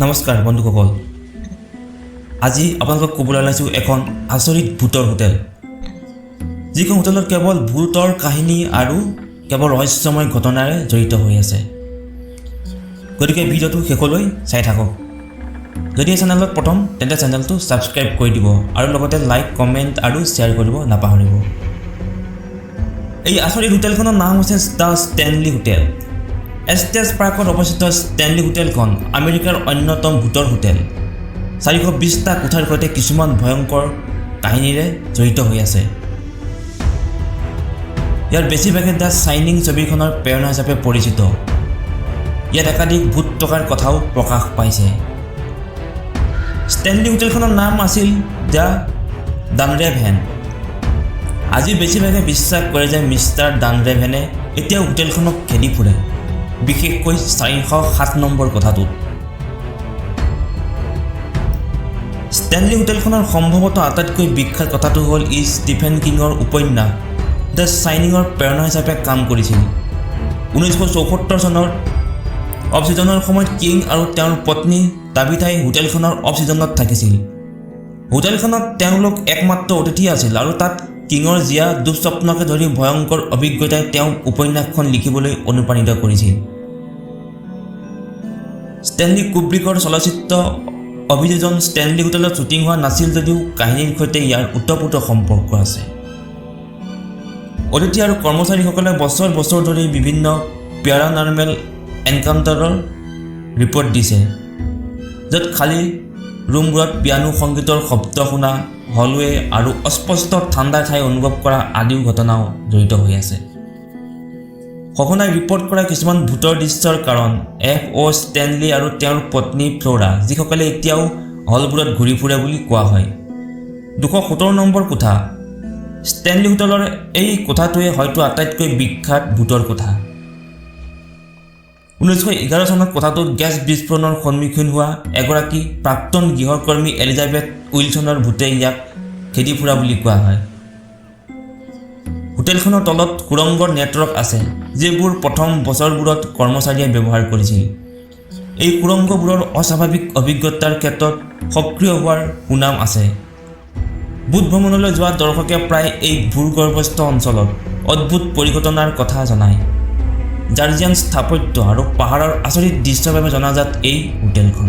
নমস্কাৰ বন্ধুসকল, আজি আপোনালোকক ক'বলৈ ওলাইছোঁ এখন আচৰিত ভূতৰ হোটেল, যিখন হোটেলত কেৱল ভূতৰ কাহিনী আৰু কেৱল ৰহস্যময় ঘটনাৰে জড়িত হৈ আছে। গতিকে ভিডিঅ'টো শেষলৈ চাই থাকক। যদি এই চেনেলত প্ৰথম তেন্তে চেনেলটো ছাবস্ক্ৰাইব কৰি দিব আৰু লগতে লাইক, কমেণ্ট আৰু শ্বেয়াৰ কৰিব নাপাহৰিব। এই আচৰিত হোটেলখনৰ নাম হৈছে দ্য ষ্টেনলি হোটেল। এষ্টেজ পাৰ্কত অৱস্থিত ষ্টেনলি হোটেলখন আমেৰিকাৰ অন্যতম ভূতৰ হোটেল। 420টা কোঠাৰ সৈতে কিছুমান ভয়ংকৰ কাহিনীৰে জড়িত হৈ আছে। ইয়াৰ বেছিভাগে দ্য শ্বাইনিং ছবিখনৰ প্ৰেৰণা হিচাপে পৰিচিত। ইয়াত একাধিক ভূত থকাৰ কথাও প্ৰকাশ পাইছে। ষ্টেনলি হোটেলখনৰ নাম আছিল দ্য ডানৰেভেন। আজি বেছিভাগে বিশ্বাস কৰে যে মিষ্টাৰ ডানৰেভেনে এতিয়াও হোটেলখনক খেদি ফুৰে, বিশেষকৈ 407 নম্বৰ কোঠাটোত। ষ্টেনলি হোটেলখনৰ সম্ভৱতঃ আটাইতকৈ বিখ্যাত কথাটো হ'ল ই ষ্টিফেন কিঙৰ উপন্যাস দ্য শ্বাইনিঙৰ প্ৰেৰণা হিচাপে কাম কৰিছিল। 1974 চনৰ অফ ছিজনৰ সময়ত কিং আৰু তেওঁৰ পত্নী টাবিথাই হোটেলখনৰ অফ ছিজনত থাকিছিল। হোটেলখনত তেওঁলোক একমাত্ৰ অতিথি আছিল আৰু তাত কিঙৰ জীয়া দুঃস্বপ্নকে ধৰি ভয়ংকৰ অভিজ্ঞতাই তেওঁক উপন্যাসখন লিখিবলৈ অনুপ্ৰাণিত কৰিছিল। ষ্টেনলি কুব্ৰিকৰ চলচ্চিত্ৰ অভিযোজন ষ্টেনলি হোটেলত শ্বুটিং হোৱা নাছিল যদিও কাহিনীৰ সৈতে ইয়াৰ ওতঃপ্ৰোত সম্পৰ্ক আছে। অতিথি আৰু কৰ্মচাৰীসকলে বছৰ বছৰ ধৰি বিভিন্ন পেৰানৰ্মেল এনকাউণ্টাৰৰ ৰিপৰ্ট দিছে, য'ত খালী ৰুমবোৰত পিয়ানো সংগীতৰ শব্দ শুনা, হলৱে আৰু অস্পষ্ট ঠাণ্ডা ঠাই অনুভৱ কৰা আদিও ঘটনাও জড়িত হৈ আছে। সঘনাই ৰিপৰ্ট কৰা কিছুমান ভূতৰ দৃশ্যৰ কাৰণ F.O. ষ্টেনলি আৰু তেওঁৰ পত্নী ফ্ল'ৰা, যিসকলে এতিয়াও হলবোৰত ঘূৰি ফুৰে বুলি কোৱা হয়। 217 নম্বৰ কোঠা। ষ্টেনলি হোটেলৰ এই কোঠাটোৱে হয়তো আটাইতকৈ বিখ্যাত ভূতৰ কোঠা। 1911 চনত কোঠাটোত গেছ বিস্ফোৰণৰ সন্মুখীন হোৱা এগৰাকী প্ৰাক্তন গৃহকৰ্মী এলিজাবেথ উইলছনৰ ভূতে ইয়াক খেদি ফুৰা বুলি কোৱা হয়। হোটেলখনৰ তলত সুৰংগৰ নেটৱৰ্ক আছে, যিবোৰ প্ৰথম বছৰবোৰত কৰ্মচাৰীয়ে ব্যৱহাৰ কৰিছিল। এই সুৰংগবোৰৰ অস্বাভাৱিক অভিজ্ঞতাৰ ক্ষেত্ৰত সক্ৰিয় হোৱাৰ সুনাম আছে। ভূত ভ্ৰমণলৈ যোৱা দৰ্শকে প্ৰায় এই ভূগৰ্ভস্থ অঞ্চলত অদ্ভুত পৰিঘটনাৰ কথা জনায়। জাৰ্জিয়ান স্থাপত্য আৰু পাহাৰৰ আচৰিত দৃশ্যৰ বাবে জনাজাত এই হোটেলখন।